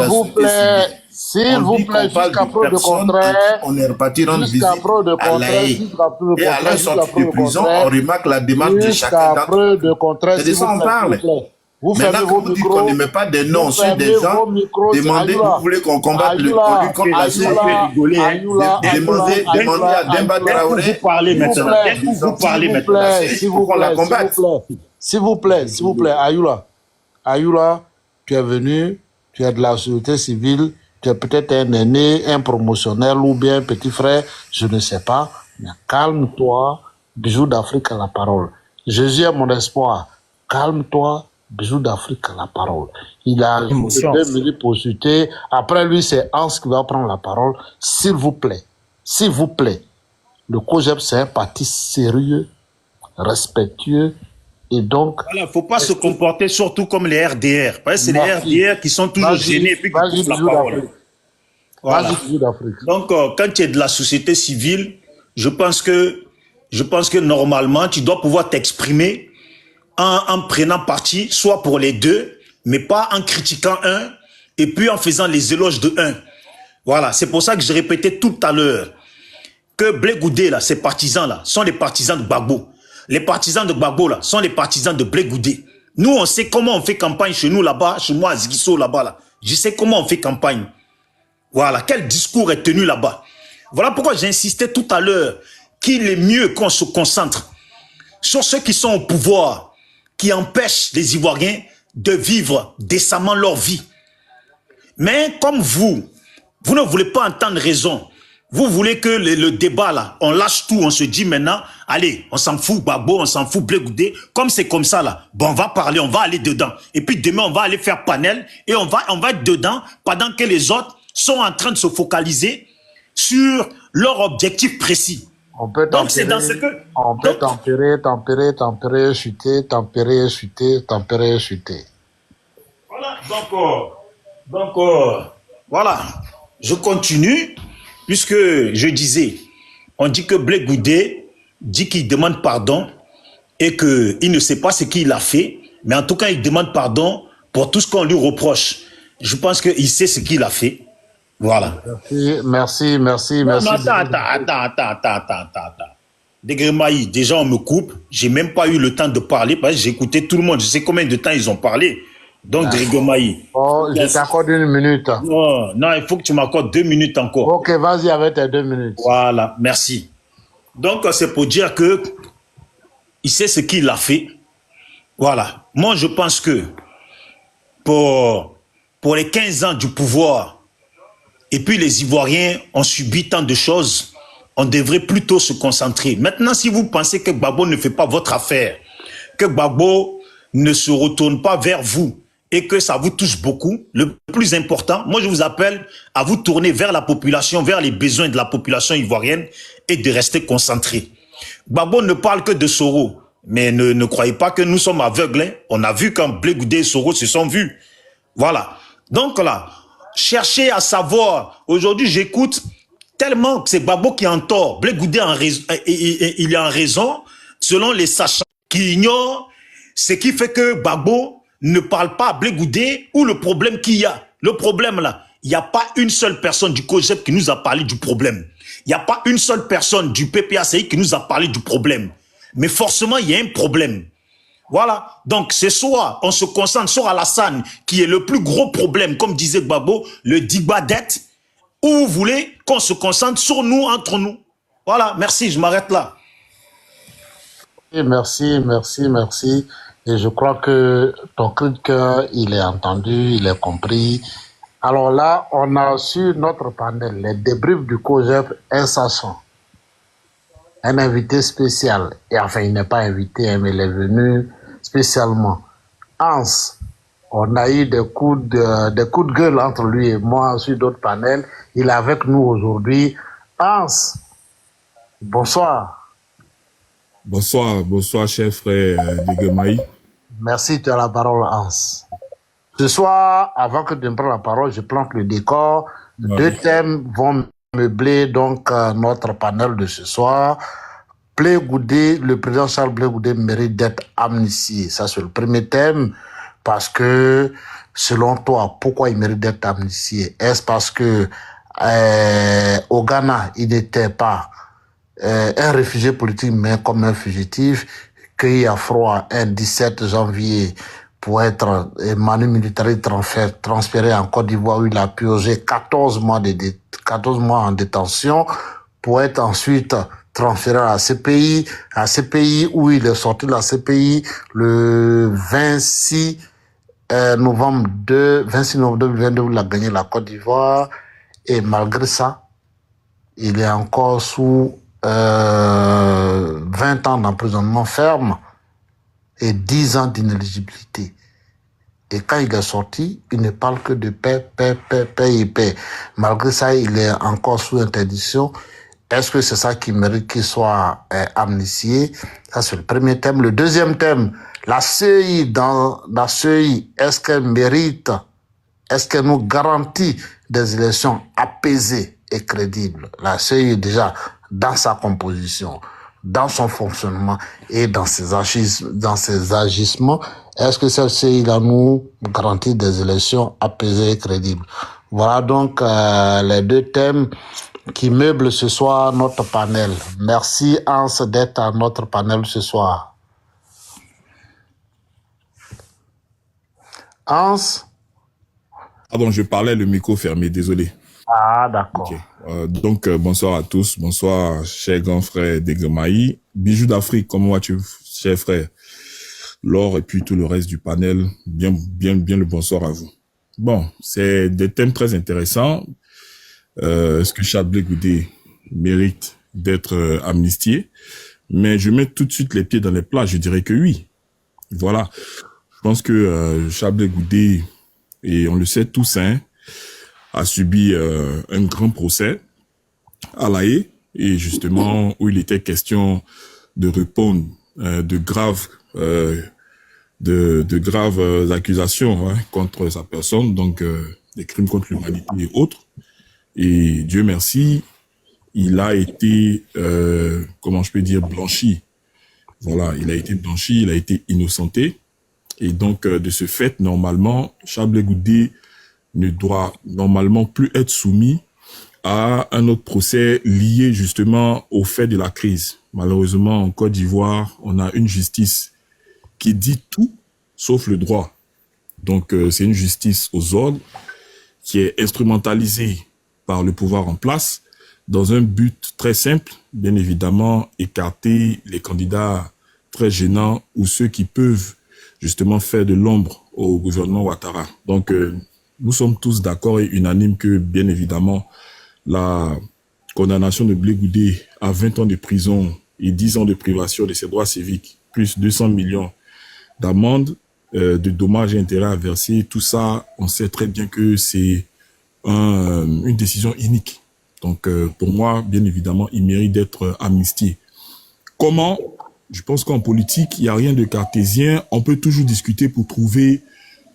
la société civile. S'il vous plaît, jusqu'à preuve de contraire, on est reparti rendre visite jusqu'à preuve de à contraire, l'AE. Et à la sortie de prison, on remarque la démarche de chacun d'entre eux. C'est de ça qu'on parle. Maintenant, quand vous dites qu'on ne met pas des noms sur des gens, demandez, vous voulez qu'on combatte le contre la CFDT, demandez à Demba Traoré. S'il vous plaît, Ayoula, tu es venu, tu es de la société civile, tu es peut-être un aîné, un promotionnel ou bien un petit frère, je ne sais pas, mais calme-toi, Bijou d'Afrique à la parole. Jésus est mon espoir, calme-toi, Bijou d'Afrique à la parole. Il a 2 minutes pour chuter. Après lui, c'est Hans qui va prendre la parole. S'il vous plaît, le COJEP, c'est un parti sérieux, respectueux, et donc... Voilà, il ne faut pas se comporter surtout comme les RDR. C'est les RDR qui sont toujours gênés et puis qui poussent la parole. Voilà. Donc, quand tu es de la société civile, je pense que normalement, tu dois pouvoir t'exprimer en prenant parti, soit pour les deux, mais pas en critiquant un, et puis en faisant les éloges de un. Voilà, c'est pour ça que je répétais tout à l'heure que Blé Goudé, là, ces partisans-là, sont les partisans de Gbagbo. Les partisans de Gbagbo, là, sont les partisans de Blé Goudé. Nous, on sait comment on fait campagne chez nous, là-bas, chez moi, à Ziguisso, là-bas, là. Je sais comment on fait campagne. Voilà, quel discours est tenu là-bas. Voilà pourquoi j'insistais tout à l'heure qu'il est mieux qu'on se concentre sur ceux qui sont au pouvoir, qui empêchent les Ivoiriens de vivre décemment leur vie. Mais comme vous ne voulez pas entendre raison. Vous voulez que le débat là, on lâche tout, on se dit maintenant, allez, on s'en fout Gbagbo, on s'en fout Blé Goudé, comme c'est comme ça là, bon on va parler, on va aller dedans. Et puis demain on va aller faire panel et on va être dedans pendant que les autres sont en train de se focaliser sur leur objectif précis. On peut donc c'est dans ce que... On peut tempérer, chuter. Voilà, donc voilà, je continue, puisque je disais, on dit que Blé Goudé dit qu'il demande pardon et qu'il ne sait pas ce qu'il a fait, mais en tout cas il demande pardon pour tout ce qu'on lui reproche. Je pense qu'il sait ce qu'il a fait. Voilà. Merci. Non, attends. Degremaï, déjà on me coupe. J'ai même pas eu le temps de parler parce que j'ai écouté tout le monde. Je sais combien de temps ils ont parlé. Donc, Degremaï. Oh, je t'accorde 1 minute. Non, il faut que tu m'accordes 2 minutes encore. Ok, vas-y avec tes 2 minutes. Voilà, merci. Donc, c'est pour dire que il sait ce qu'il a fait. Voilà. Moi, je pense que pour les 15 ans du pouvoir, et puis les Ivoiriens ont subi tant de choses, on devrait plutôt se concentrer. Maintenant, si vous pensez que Gbagbo ne fait pas votre affaire, que Gbagbo ne se retourne pas vers vous et que ça vous touche beaucoup, le plus important, moi je vous appelle à vous tourner vers la population, vers les besoins de la population ivoirienne et de rester concentré. Gbagbo ne parle que de Soro, mais ne croyez pas que nous sommes aveugles. Hein. On a vu quand Blé Goudé et Soro se sont vus. Voilà. Donc là, cherchez à savoir. Aujourd'hui, j'écoute tellement que c'est Gbagbo qui est en tort. Blé Goudé il est en raison, selon les sachants qui ignorent ce qui fait que Gbagbo ne parle pas à Blé Goudé ou le problème qu'il y a. Le problème là, il n'y a pas une seule personne du COJEP qui nous a parlé du problème. Il n'y a pas une seule personne du PPACI qui nous a parlé du problème. Mais forcément, il y a un problème. Voilà, donc ce soir, on se concentre sur Alassane, qui est le plus gros problème, comme disait Gbagbo, le Digbadet, ou vous voulez qu'on se concentre sur nous, entre nous. Voilà, merci, je m'arrête là. Merci. Et je crois que ton cri de cœur, il est entendu, il est compris. Alors là, on a sur notre panel les débriefs du COJEP, un sachant, un invité spécial. Et enfin, il n'est pas invité, mais il est venu spécialement. Hans, on a eu des coups de gueule entre lui et moi sur d'autres panels. Il est avec nous aujourd'hui. Hans, bonsoir. Bonsoir, cher frère Degremaï. Merci, tu as la parole, Hans. Ce soir, avant que de me prendre la parole, je plante le décor. Ouais. 2 thèmes vont meubler donc notre panel de ce soir. Blé Goudé, le président Charles Blé Goudé mérite d'être amnistié. Ça, c'est le premier thème. Parce que, selon toi, pourquoi il mérite d'être amnistié? Est-ce parce que au Ghana, il n'était pas un réfugié politique, mais comme un fugitif, cueilli à froid un 17 janvier pour être Manu Militari transféré en Côte d'Ivoire où il a purgé 14 mois en détention pour être ensuite transféré à la CPI où il est sorti de la CPI le 26 novembre 2022 où il a gagné la Côte d'Ivoire et malgré ça, il est encore sous 20 ans d'emprisonnement ferme et 10 ans d'inéligibilité. Et quand il est sorti, il ne parle que de paix, paix, paix, paix et paix. Malgré ça, il est encore sous interdiction. Est-ce que c'est ça qui mérite qu'il soit amnistié? Ça, c'est le premier thème. Le deuxième thème, la CEI, est-ce qu'elle mérite, est-ce qu'elle nous garantit des élections apaisées et crédibles? La CEI, déjà, dans sa composition, dans son fonctionnement et dans ses agissements, est-ce que cette CEI-là nous garantit des élections apaisées et crédibles? Voilà donc les deux thèmes qui meublent ce soir notre panel. Merci Hans d'être à notre panel ce soir. Hans? Pardon, je parlais le micro fermé, désolé. Ah, d'accord. Okay. Donc, bonsoir à tous. Bonsoir, cher grand frère Degemaï. Bijou d'Afrique, comment vas-tu, cher frère? Laure et puis tout le reste du panel. Bien le bonsoir à vous. Bon, c'est des thèmes très intéressants. Est-ce que Chablé Goudé mérite d'être amnistié? Mais je mets tout de suite les pieds dans les plats. Je dirais que oui. Voilà. Je pense que Chablé Goudé, et on le sait tous, hein, a subi un grand procès à La Haye, et justement où il était question de répondre de graves accusations contre sa personne, donc des crimes contre l'humanité et autres. Et Dieu merci, il a été, comment je peux dire, blanchi. Voilà, il a été blanchi, il a été innocenté. Et donc, de ce fait, normalement, Chablé Goudé ne doit normalement plus être soumis à un autre procès lié justement au fait de la crise. Malheureusement, en Côte d'Ivoire, on a une justice qui dit tout sauf le droit. Donc, c'est une justice aux ordres qui est instrumentalisée par le pouvoir en place dans un but très simple, bien évidemment, écarter les candidats très gênants ou ceux qui peuvent justement faire de l'ombre au gouvernement Ouattara. Donc, nous sommes tous d'accord et unanimes que, bien évidemment, la condamnation de Blé Goudé à 20 ans de prison et 10 ans de privation de ses droits civiques, plus 200 millions d'amende, de dommages et intérêts à verser, tout ça, on sait très bien que c'est une décision inique. Donc, pour moi, bien évidemment, il mérite d'être amnistié. Comment? Je pense qu'en politique, il n'y a rien de cartésien. On peut toujours discuter pour trouver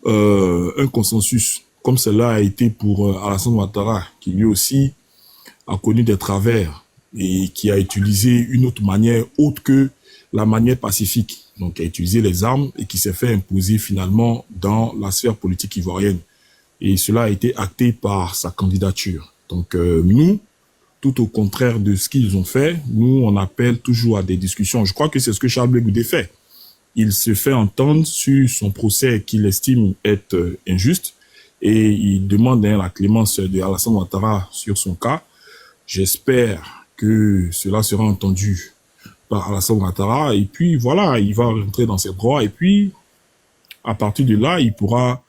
un consensus, comme cela a été pour Alassane Ouattara, qui lui aussi a connu des travers et qui a utilisé une autre manière autre que la manière pacifique. Donc, qui a utilisé les armes et qui s'est fait imposer finalement dans la sphère politique ivoirienne. Et cela a été acté par sa candidature. Donc, nous, tout au contraire de ce qu'ils ont fait, nous, on appelle toujours à des discussions. Je crois que c'est ce que Chablé Goudé fait. Il se fait entendre sur son procès qu'il estime être injuste et il demande la clémence de Alassane Ouattara sur son cas. J'espère que cela sera entendu par Alassane Ouattara et puis voilà, il va rentrer dans ses droits et puis à partir de là, il pourra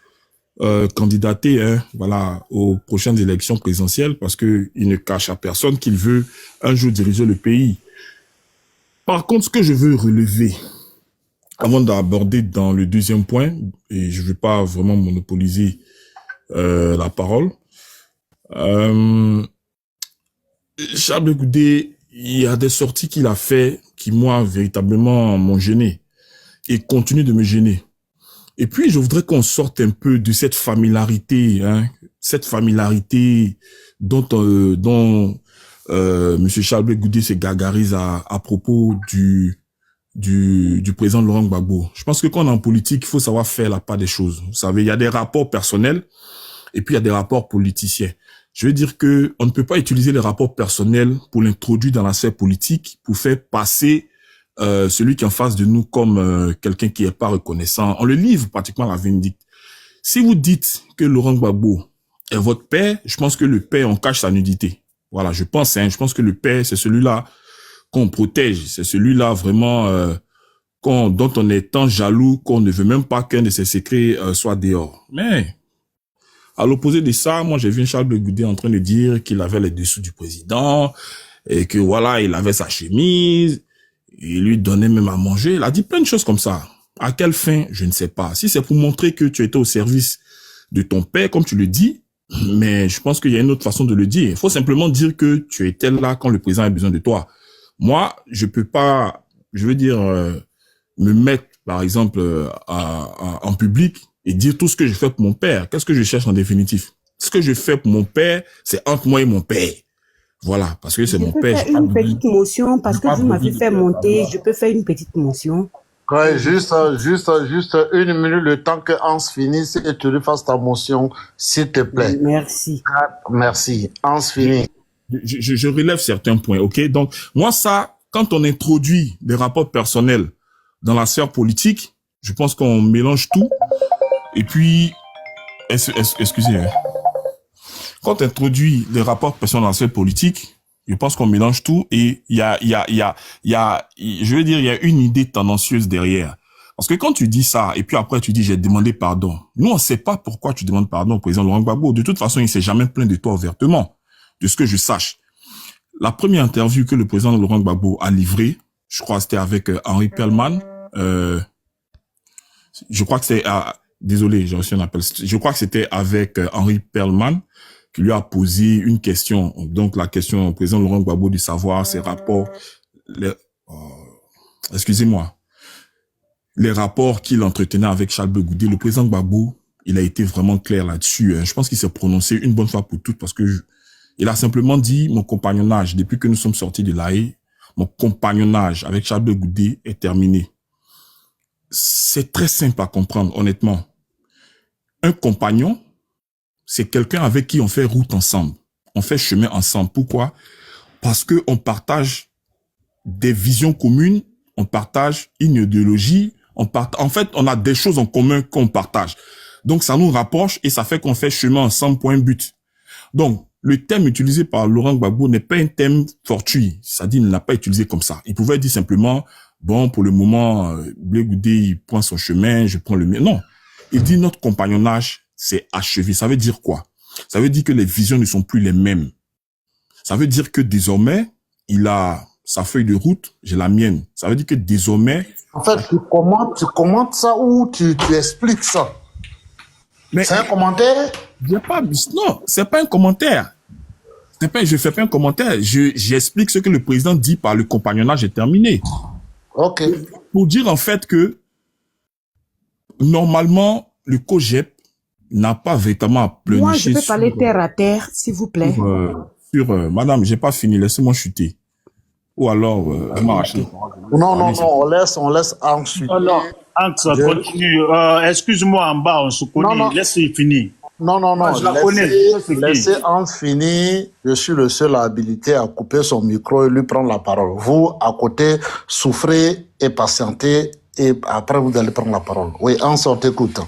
candidater voilà, aux prochaines élections présidentielles parce qu'il ne cache à personne qu'il veut un jour diriger le pays. Par contre, ce que je veux relever, avant d'aborder dans le deuxième point, et je ne veux pas vraiment monopoliser la parole, Chablé Goudé, il y a des sorties qu'il a fait qui, moi, véritablement m'ont gêné et continuent de me gêner. Et puis, je voudrais qu'on sorte un peu de cette familiarité, dont M. Chablé Goudé se gargarise à propos du du président Laurent Gbagbo. Je pense que quand on est en politique, il faut savoir faire la part des choses. Vous savez, il y a des rapports personnels et puis il y a des rapports politiciens. Je veux dire que on ne peut pas utiliser les rapports personnels pour l'introduire dans la sphère politique, pour faire passer celui qui est en face de nous comme quelqu'un qui est pas reconnaissant. On le livre pratiquement à la vindicte. Si vous dites que Laurent Gbagbo est votre père, je pense que le père, on cache sa nudité. Voilà, je pense que le père, c'est celui-là qu'on protège, c'est celui-là vraiment dont on est tant jaloux qu'on ne veut même pas qu'un de ses secrets soit dehors. Mais à l'opposé de ça, moi j'ai vu Charles Goudé en train de dire qu'il avait les dessous du président et que voilà, il avait sa chemise, il lui donnait même à manger. Il a dit plein de choses comme ça. À quelle fin, je ne sais pas. Si c'est pour montrer que tu étais au service de ton père, comme tu le dis, mais je pense qu'il y a une autre façon de le dire. Il faut simplement dire que tu étais là quand le président a besoin de toi. Moi, je peux pas, je veux dire, me mettre, par exemple, en public et dire tout ce que je fais pour mon père. Qu'est-ce que je cherche en définitive? Ce que je fais pour mon père, c'est entre moi et mon père. Voilà, parce que c'est mon père. Je peux faire une petite motion, parce que vous m'avez fait monter, je peux faire une petite motion. Ouais, juste 1 minute, le temps que Hans finisse et tu lui fasses ta motion, s'il te plaît. Merci. Merci. Hans finit. Je relève certains points, ok? Donc, moi, ça, quand on introduit des rapports personnels dans la sphère politique, je pense qu'on mélange tout. Et puis, excusez, hein. Quand on introduit des rapports personnels dans la sphère politique, je pense qu'on mélange tout et il y a, je veux dire, il y a une idée tendancieuse derrière. Parce que quand tu dis ça, et puis après tu dis, j'ai demandé pardon. Nous, on ne sait pas pourquoi tu demandes pardon au président Laurent Gbagbo. De toute façon, il ne s'est jamais plaint de toi ouvertement, de ce que je sache. La première interview que le président Laurent Gbagbo a livrée, je crois que c'était avec Henri Perlman. Je crois que c'est, désolé, j'ai reçu un appel. Je crois que c'était avec Henri Perlman qui lui a posé une question. Donc, la question au président Laurent Gbagbo de savoir ses rapports, excusez-moi, les rapports qu'il entretenait avec Charles Goudé. Le président Gbagbo, il a été vraiment clair là-dessus. Je pense qu'il s'est prononcé une bonne fois pour toutes parce que il a simplement dit, mon compagnonnage, depuis que nous sommes sortis de l'AE, mon compagnonnage avec Charles Goudé est terminé. C'est très simple à comprendre, honnêtement. Un compagnon, c'est quelqu'un avec qui on fait route ensemble. On fait chemin ensemble. Pourquoi? Parce que on partage des visions communes, on partage une idéologie, en fait, on a des choses en commun qu'on partage. Donc, ça nous rapproche et ça fait qu'on fait chemin ensemble pour un but. Donc, le thème utilisé par Laurent Gbagbo n'est pas un thème fortuit. C'est-à-dire, il ne l'a pas utilisé comme ça. Il pouvait dire simplement, bon, pour le moment, Blé Goudé, il prend son chemin, je prends le mien. Non. Il dit, notre compagnonnage, c'est achevé. Ça veut dire quoi? Ça veut dire que les visions ne sont plus les mêmes. Ça veut dire que désormais, il a sa feuille de route, j'ai la mienne. Ça veut dire que désormais... En fait, tu commentes ça ou tu expliques ça? Mais c'est un commentaire? Non, c'est pas un commentaire. Je fais pas un commentaire. J'explique ce que le président dit par le compagnonnage est terminé. Ok. Pour dire en fait que normalement, le COGEP n'a pas véritablement à pleurnicher. Moi, je peux parler terre à terre, s'il vous plaît. Madame, j'ai pas fini, laissez-moi chuter. Ou alors, Non, on laisse ensuite. Non, Hans, continue. Excuse-moi, en bas, on se connaît. Laisse-le finir. Non. Je la connais. Laissez Hans finir. Je suis le seul habilité à couper son micro et lui prendre la parole. Vous, à côté, souffrez et patientez et après vous allez prendre la parole. Oui, Hans, on t'écoute.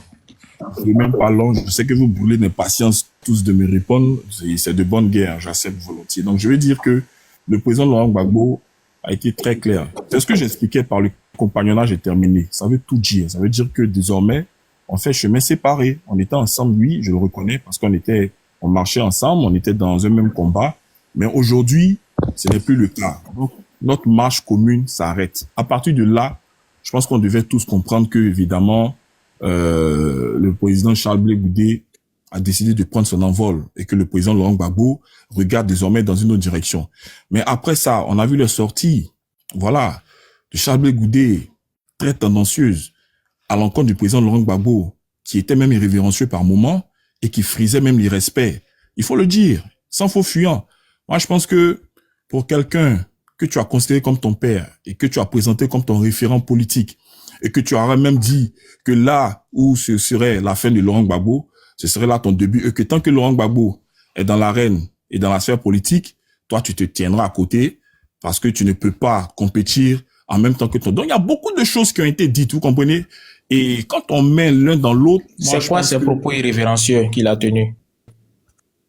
Même pas long. Je sais que vous brûlez d'impatience tous de me répondre. C'est de bonne guerre. J'accepte volontiers. Donc, je veux dire que le président Laurent Gbagbo a été très clair. C'est ce que j'expliquais par le compagnonnage est terminé. Ça veut tout dire. Ça veut dire que désormais, on fait chemin séparé. On était ensemble, oui, je le reconnais, parce on marchait ensemble, on était dans un même combat. Mais aujourd'hui, ce n'est plus le cas. Donc, notre marche commune s'arrête. À partir de là, je pense qu'on devait tous comprendre que, évidemment, le président Charles Goudé a décidé de prendre son envol et que le président Laurent Gbagbo regarde désormais dans une autre direction. Mais après ça, on a vu les sorties, voilà, de Charles Goudé, très tendancieuse, à l'encontre du président Laurent Gbagbo, qui était même irrévérencieux par moments et qui frisait même l'irrespect. Il faut le dire, sans faux fuyant. Moi, je pense que pour quelqu'un que tu as considéré comme ton père et que tu as présenté comme ton référent politique et que tu aurais même dit que là où ce serait la fin de Laurent Gbagbo, ce serait là ton début et que tant que Laurent Gbagbo est dans l'arène et dans la sphère politique, toi, tu te tiendras à côté parce que tu ne peux pas compétir en même temps que toi. Donc, il y a beaucoup de choses qui ont été dites, vous comprenez? Et quand on met l'un dans l'autre... C'est quoi ces propos irrévérencieux qu'il a tenus?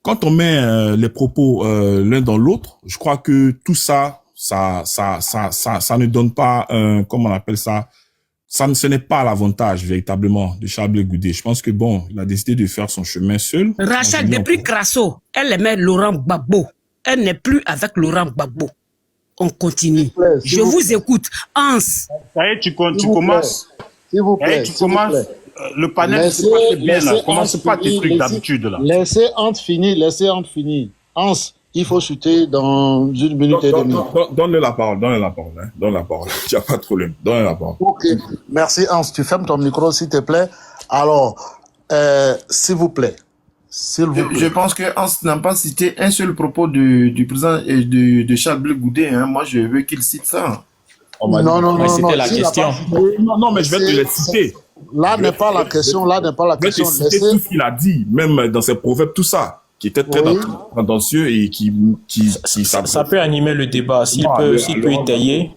Quand on met les propos l'un dans l'autre, je crois que tout ça ne donne pas, comment on appelle ça, ce n'est pas l'avantage véritablement de Charles Blé Goudé. Je pense que bon, il a décidé de faire son chemin seul. Rachel, depuis Crasso, elle aimait Laurent Gbagbo. Elle n'est plus avec Laurent Gbagbo. On continue. Je vous écoute. Hans. Ça y est, tu commences. S'il vous plaît. Tu commences. Le panel se passe bien là. Commence pas tes trucs d'habitude là. Laissez Hans finir. Hans, il faut chuter dans 1 minute et demie. Donne-le la parole. Hein. Donne la parole. Il n'y a pas de problème. Donne la parole. Ok. Merci Hans. Tu fermes ton micro s'il te plaît. Alors, s'il vous plaît. Je pense que Hans n'a pas cité un seul propos du président et de Charles Blé Goudé. Hein. Moi, je veux qu'il cite ça. Non. C'était la question. Non, mais je vais te le citer. Là n'est pas la question. Je vais te citer tout ce qu'il a dit, même dans ses proverbes, tout ça, qui était très tendancieux et qui ça peut animer le débat. S'il peut étayer.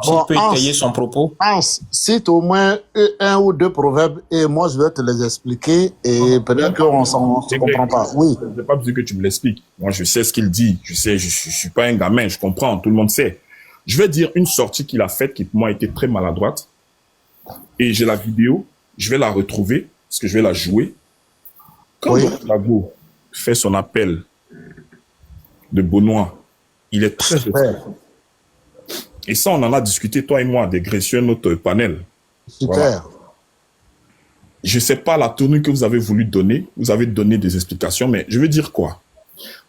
S'il peut étayer son propos. Hans, cite au moins 1 ou 2 proverbes et moi je vais te les expliquer et peut-être qu'on ne se comprend pas. Oui. Je n'ai pas besoin que tu me l'expliques. Moi, je sais ce qu'il dit. Je sais, je suis pas un gamin, je comprends, tout le monde sait. Je vais dire une sortie qu'il a faite qui pour moi était très maladroite. Et j'ai la vidéo, je vais la retrouver parce que je vais la jouer. Quand Gbagbo fait son appel de Benoît, il est très fort. Et ça, on en a discuté, toi et moi, des sur notre panel. Super. Voilà. Je ne sais pas la tournure que vous avez voulu donner. Vous avez donné des explications, mais je veux dire quoi?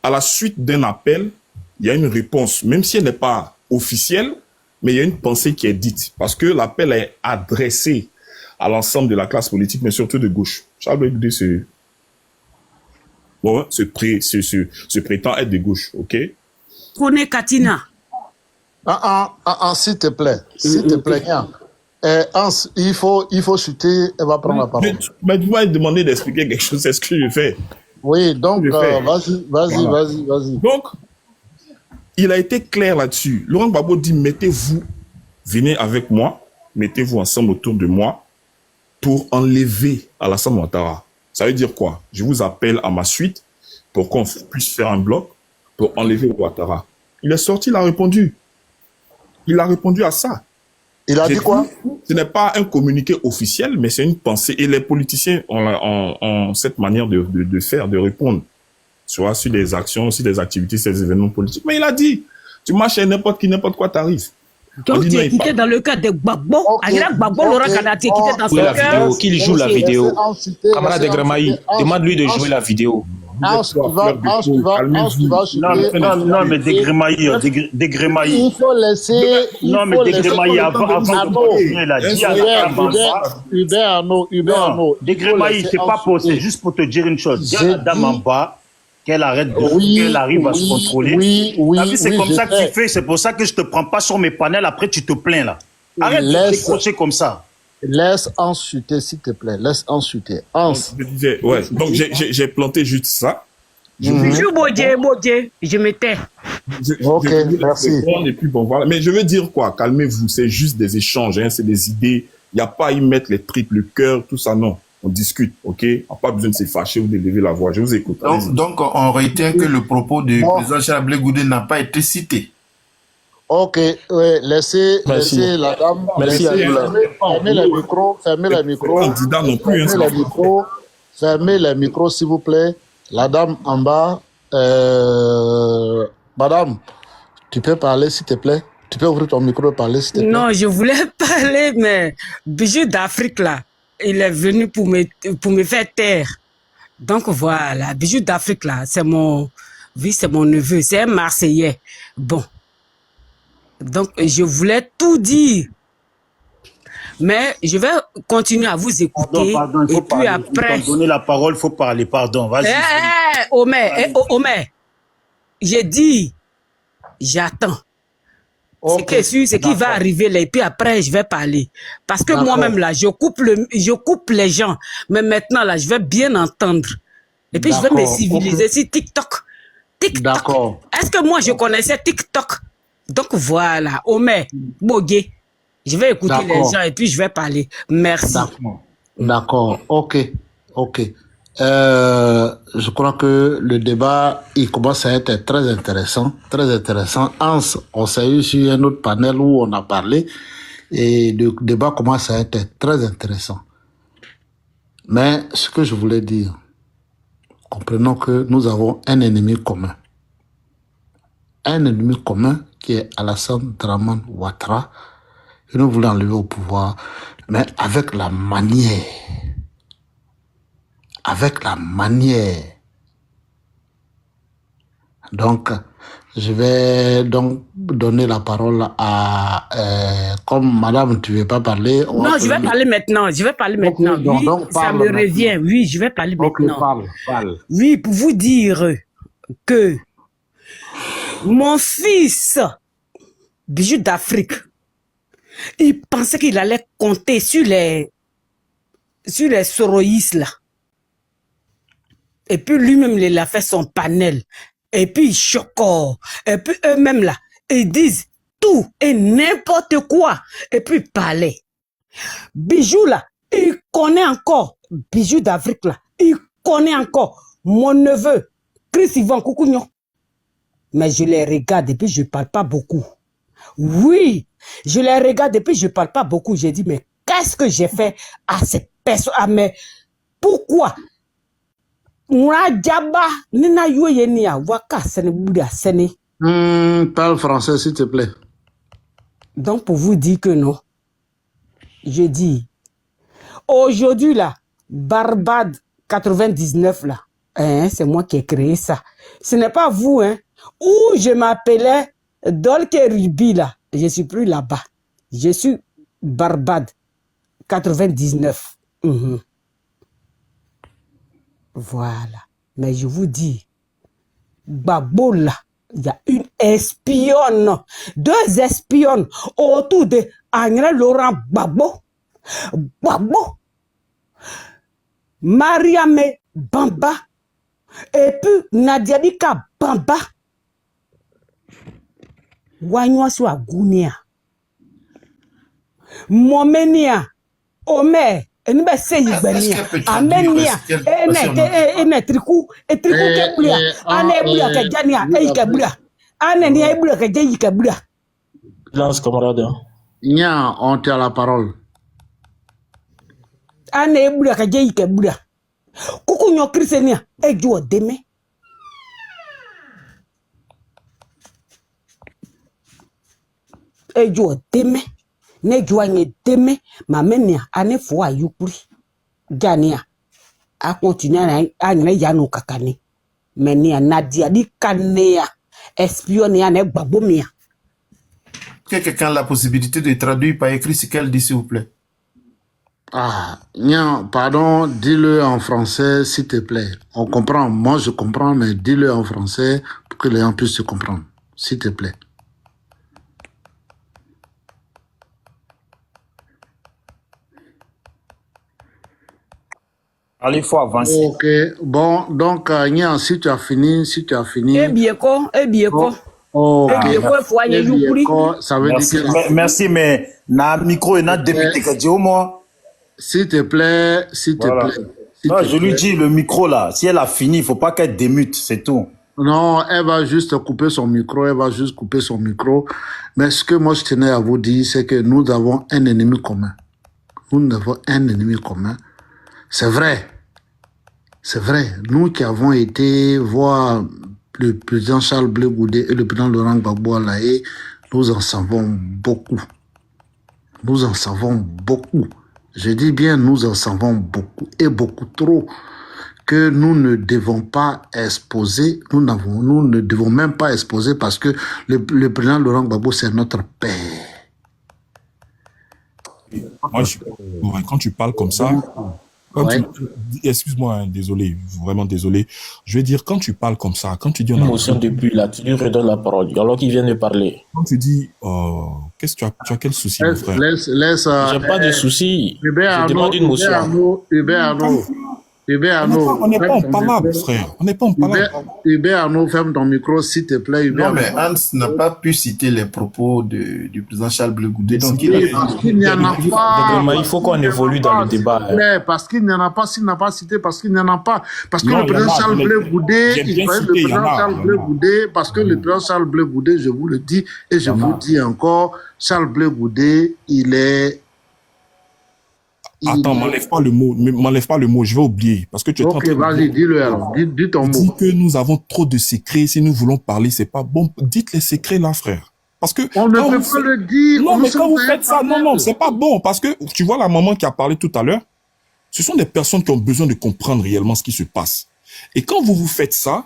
À la suite d'un appel, il y a une réponse, même si elle n'est pas officielle, mais il y a une pensée qui est dite. Parce que l'appel est adressé à l'ensemble de la classe politique, mais surtout de gauche. Charles Blé Goudé se prétend être de gauche, ok? Prenez Katina. S'il te plaît, Hans, il faut chuter, elle va prendre la parole. Mais tu vas demander d'expliquer quelque chose, c'est ce que je fais. Oui, donc vas-y. Donc, il a été clair là-dessus. Laurent Gbagbo dit, venez avec moi, mettez-vous ensemble autour de moi pour enlever Alassane Ouattara. Ça veut dire quoi? Je vous appelle à ma suite pour qu'on puisse faire un bloc pour enlever Ouattara. Il est sorti, il a répondu. Il a répondu à ça. Il a dit quoi? Ce n'est pas un communiqué officiel, mais c'est une pensée. Et les politiciens ont cette manière de faire, de répondre. Soit sur des actions, sur des activités, sur des événements politiques. Mais il a dit, tu marches chez n'importe quoi t'arrive. Donc tu es quitté dans le cas de Gbagbo. Gbagbo, Laurent Kanati est quitté dans son cas. Qu'il joue la vidéo. Camarade de Gremaï, demande-lui de jouer la vidéo. Non, mais Degrémaï. Il faut laisser. Non, mais Degrémaï, avant Hubert Arnaud. Degrémaï, c'est pas pour, c'est juste pour te dire une chose. Dis à la dame en bas qu'elle arrête qu'elle arrive à se contrôler. Oui, c'est comme ça que tu fais. C'est pour ça que je te prends pas sur mes panels. Après, tu te plains là. Arrête de décrocher comme ça. Laisse Hans chuter, s'il te plaît. Laisse Hans chuter. Hans. Je disais, ouais. Donc, j'ai planté juste ça. Je me tais. Ok, merci. Et puis, bon, voilà. Mais je veux dire quoi? Calmez-vous. C'est juste des échanges, hein. C'est des idées. Il n'y a pas à y mettre les tripes, le cœur, tout ça, non. On discute, ok? On n'a pas besoin de se fâcher ou de lever la voix. Je vous écoute. Donc, on retient que le propos du président Charles Blé Goudé n'a pas été cité. Ok, ouais, laissez la dame. Merci. Fermez le micro. Candidat non plus. Fermez le micro, s'il vous plaît. La dame en bas. Madame, tu peux parler, s'il te plaît? Tu peux ouvrir ton micro et parler, s'il te plaît? Non, je voulais parler, mais Bijou d'Afrique, là, il est venu pour me faire taire. Donc, voilà, Bijou d'Afrique, là, c'est mon neveu, c'est un Marseillais. Bon. Donc, je voulais tout dire. Mais je vais continuer à vous écouter. Pardon, et puis après... Il faut donner la parole, il faut parler, pardon. Vas-y. Omer, j'ai dit, j'attends. Ce qui est sûr, c'est qu'il va arriver là, et puis après, je vais parler. Parce que moi-même, là, je coupe les gens. Mais maintenant, là, je vais bien entendre. Et puis, je vais me civiliser sur TikTok. D'accord. Est-ce que moi, je connaissais TikTok? Donc, voilà. Omer, Bogué. Je vais écouter les gens et puis je vais parler. Merci. D'accord. Ok. Je crois que le débat, il commence à être très intéressant. Très intéressant. On s'est eu sur un autre panel où on a parlé et le débat commence à être très intéressant. Mais ce que je voulais dire, comprenons que nous avons un ennemi commun. Un ennemi commun qui est Alassane Dramane Ouattara, que nous voulons enlever au pouvoir, mais avec la manière. Donc, je vais donc donner la parole à... comme madame, tu ne veux pas parler... Non, je vais parler maintenant. Oui, donc, ça me revient. Oui, je vais parler maintenant. Parle. Oui, pour vous dire que mon fils, Bijou d'Afrique, il pensait qu'il allait compter sur les soroïstes là. Et puis lui-même, il a fait son panel. Et puis, choco. Et puis eux-mêmes là, ils disent tout et n'importe quoi. Et puis, parler. Bijou là, il connaît encore. Bijou d'Afrique là, il connaît encore mon neveu, Chris Ivan Koukounion. Mais je les regarde et puis je ne parle pas beaucoup. Oui, je les regarde et puis je ne parle pas beaucoup. J'ai dit, mais qu'est-ce que j'ai fait à ces personnes? Ah, mais pourquoi? Parle français, s'il te plaît. Donc, pour vous dire que non, je dis, aujourd'hui, là, Barbade 99, là, hein, c'est moi qui ai créé ça. Ce n'est pas vous, hein, où je m'appelais Dolke Ruby, là, je suis plus là-bas. Je suis Barbade 99. Voilà. Mais je vous dis, Gbagbo là, il y a une espionne, 2 espionnes autour de Agnès Laurent Gbagbo, Mariame Bamba, et puis Nadia Dika Bamba. Wanywa sur Agounia. Momenia, Omer. Eni be se yigbenia amenia ene triku ke blia ane blia ke jania e ke blia ane ni e blia ke je ke blia. Lance camarade. Nya, on te a la parole. Ane e blia ke je ke blia. Kuku nyo Christenia e jo deme. E jo deme. Ne joigne deme ma menia ane fo ayukuri jania a continuer a nyane yanu kakane menia Nadia di kanea espionne ane Gbagbo. Que quelqu'un a la possibilité de traduire par écrit ce qu'elle dit, s'il vous plaît. Ah, non, pardon, dis-le en français, s'il te plaît. On comprend, moi je comprends, mais dis-le en français pour que les gens puissent se comprendre, s'il te plaît. Allez, il faut avancer. Ok, bon, donc, Nian, si tu as fini. Eh bien, quoi. Ok, ça veut merci, dire que... merci, mais na micro et na député que Dieu moi. S'il te plaît, Non, je lui dis le micro là, si elle a fini, il ne faut pas qu'elle démute, c'est tout. Non, elle va juste couper son micro, Mais ce que moi je tenais à vous dire, c'est que nous avons un ennemi commun. C'est vrai. Nous qui avons été voir le président Charles Blé Goudé et le président Laurent Gbagbo à La Haye, nous en savons beaucoup. Je dis bien, nous en savons beaucoup et beaucoup trop que nous ne devons pas exposer, nous ne devons même pas exposer parce que le président Laurent Gbagbo, c'est notre père. Moi, quand tu parles comme ça, Excuse-moi, hein, désolé, vraiment désolé. Je veux dire, quand tu parles comme ça, quand tu dis... Émotion depuis là, tu lui redonnes la parole, alors qu'il vient de parler. Quand tu dis, qu'est-ce que tu as quel souci, mon frère? J'ai pas de souci. Je demande une motion. On n'est pas en palabre, frère. On n'est pas en palabre. Hubert Arnaud, ferme ton micro, s'il te plaît. Non, mais Hans n'a pas pu citer les propos du président Charles Blé Goudé. Donc, il n'y en a pas. Il faut qu'on évolue dans le débat. Parce qu'il n'y en a pas, s'il n'a pas cité, parce qu'il n'y en a pas. Parce que le président Charles Blé Goudé, il parlait le président Charles Blé Goudé, parce que le président Charles Blé Goudé, je vous le dis, et je vous dis encore, Charles Blé Goudé, il est... Attends, m'enlève pas le mot, je vais oublier. Parce que tu es Ok, vas-y, dis-le alors, dis ton mot. Dis que nous avons trop de secrets, si nous voulons parler, c'est pas bon. Dites les secrets là, frère. Parce que... On ne peut pas le dire. Non, mais quand vous faites ça, non, c'est pas bon. Parce que, tu vois la maman qui a parlé tout à l'heure, ce sont des personnes qui ont besoin de comprendre réellement ce qui se passe. Et quand vous faites ça,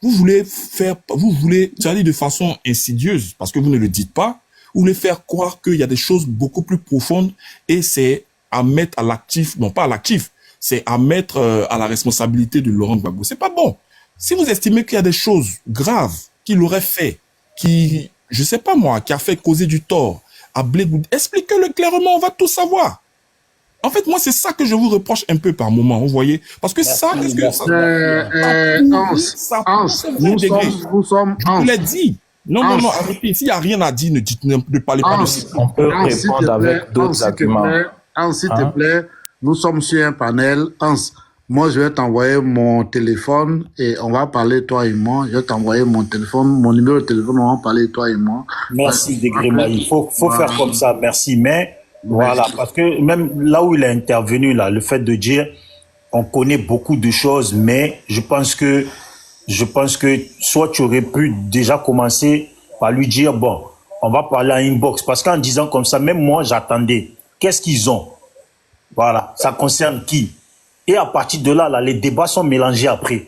vous voulez, c'est-à-dire de façon insidieuse, parce que vous ne le dites pas, vous voulez faire croire qu'il y a des choses beaucoup plus profondes et c'est à mettre à l'actif, non pas à l'actif, c'est à mettre à la responsabilité de Laurent Gbagbo. C'est pas bon. Si vous estimez qu'il y a des choses graves qu'il aurait fait, qui, je sais pas moi, qui a fait causer du tort à Blé Goudé, expliquez-le clairement, on va tout savoir. En fait, moi, c'est ça que je vous reproche un peu par moment, vous voyez. Parce que ça, est-ce que ça... nous sommes... Je vous l'ai dit. Non, arrêtez. S'il n'y a rien à dire, ne parlez pas de ça. On peut répondre avec d'autres arguments. Hans, s'il te plaît, nous sommes sur un panel. Hans, moi, je vais t'envoyer mon téléphone et on va parler, toi et moi. Je vais t'envoyer mon téléphone, mon numéro de téléphone, on va parler, toi et moi. Merci, Degrema. Il faut faire comme ça, merci. Mais, voilà, parce que même là où il a intervenu, là, le fait de dire, on connaît beaucoup de choses, mais je pense que soit tu aurais pu déjà commencer par lui dire, bon, on va parler en inbox. Parce qu'en disant comme ça, même moi, j'attendais. Qu'est-ce qu'ils ont? Voilà, ça concerne qui? Et à partir de là, les débats sont mélangés après.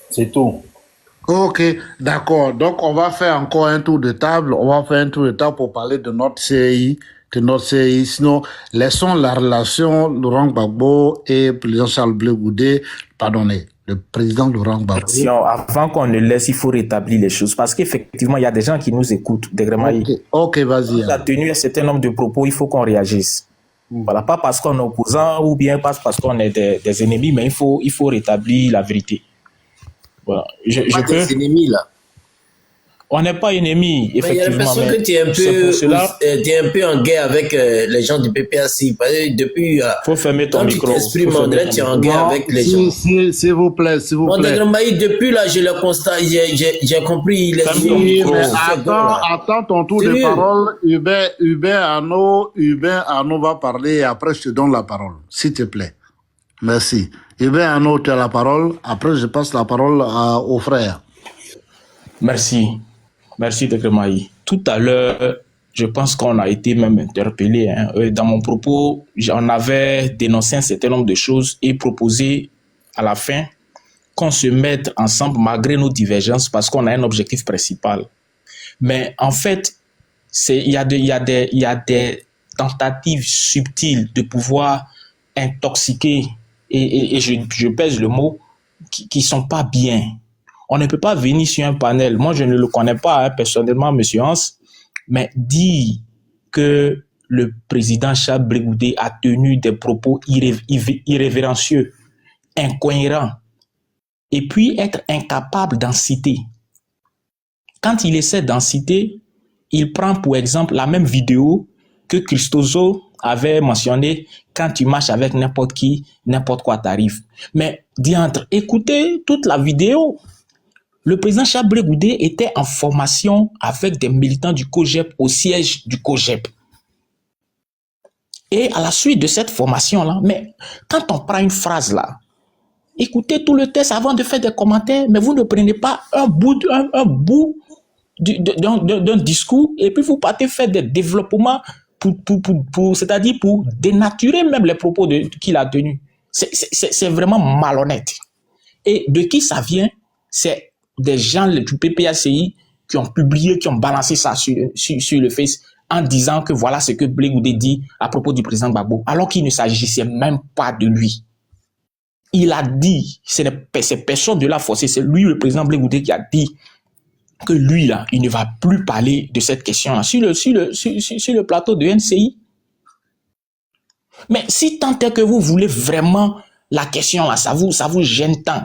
C'est tout. Ok, d'accord. Donc, on va faire encore un tour de table. On va faire un tour de table pour parler de notre CI. Sinon, laissons la relation Laurent Gbagbo et le président Charles Blé Goudé, pardonnez, le président Laurent Gbagbo. Avant qu'on ne laisse, il faut rétablir les choses. Parce qu'effectivement, il y a des gens qui nous écoutent. Ok, vas-y. On a tenu un certain nombre de propos, il faut qu'on réagisse. Voilà, pas parce qu'on est opposant ou bien pas parce qu'on est des ennemis, mais il faut rétablir la vérité. Voilà. Des ennemis, là. On n'est pas ennemis, effectivement. Il y a l'impression que tu es un peu en guerre avec les gens du PPAC. Depuis, faut fermer ton micro. Tu es en guerre avec les gens. S'il vous plaît, s'il vous plaît. Depuis là, je le constate, j'ai compris. Attends ton tour de parole. Hubert Arnaud va parler et après je te donne la parole, s'il te plaît. Merci. Hubert Arnaud, tu as la parole. Après, je passe la parole au frère. Merci. Merci, Degremaï. Tout à l'heure, je pense qu'on a été même interpellé. Dans mon propos, j'en avais dénoncé un certain nombre de choses et proposé à la fin qu'on se mette ensemble malgré nos divergences parce qu'on a un objectif principal. Mais en fait, il y a des tentatives subtiles de pouvoir intoxiquer, et je pèse le mot, qui sont pas bien. On ne peut pas venir sur un panel, moi je ne le connais pas personnellement, monsieur Hans, mais dire que le président Charles Blé Goudé a tenu des propos irrévérencieux, incohérents, et puis être incapable d'en citer. Quand il essaie d'en citer, il prend pour exemple la même vidéo que Christozo avait mentionné: quand tu marches avec n'importe qui, n'importe quoi t'arrive. Mais diantre, écoutez toute la vidéo. Le président Charles Blé Goudé était en formation avec des militants du COJEP au siège du COJEP. Et à la suite de cette formation-là, mais quand on prend une phrase là, écoutez tout le texte avant de faire des commentaires, mais vous ne prenez pas un bout d'un discours et puis vous partez faire des développements c'est-à-dire pour dénaturer même les propos qu'il a tenus. C'est vraiment malhonnête. Et de qui ça vient? C'est des gens du PPACI qui ont publié, qui ont balancé ça sur le Face en disant que voilà ce que Blé Goudé dit à propos du président Gbagbo, alors qu'il ne s'agissait même pas de lui. Il a dit, c'est personne de la forcé, c'est lui, le président Blé Goudé, qui a dit que lui, là, il ne va plus parler de cette question-là sur le plateau de NCI. Mais si tant est que vous voulez vraiment la question, là, ça vous gêne tant,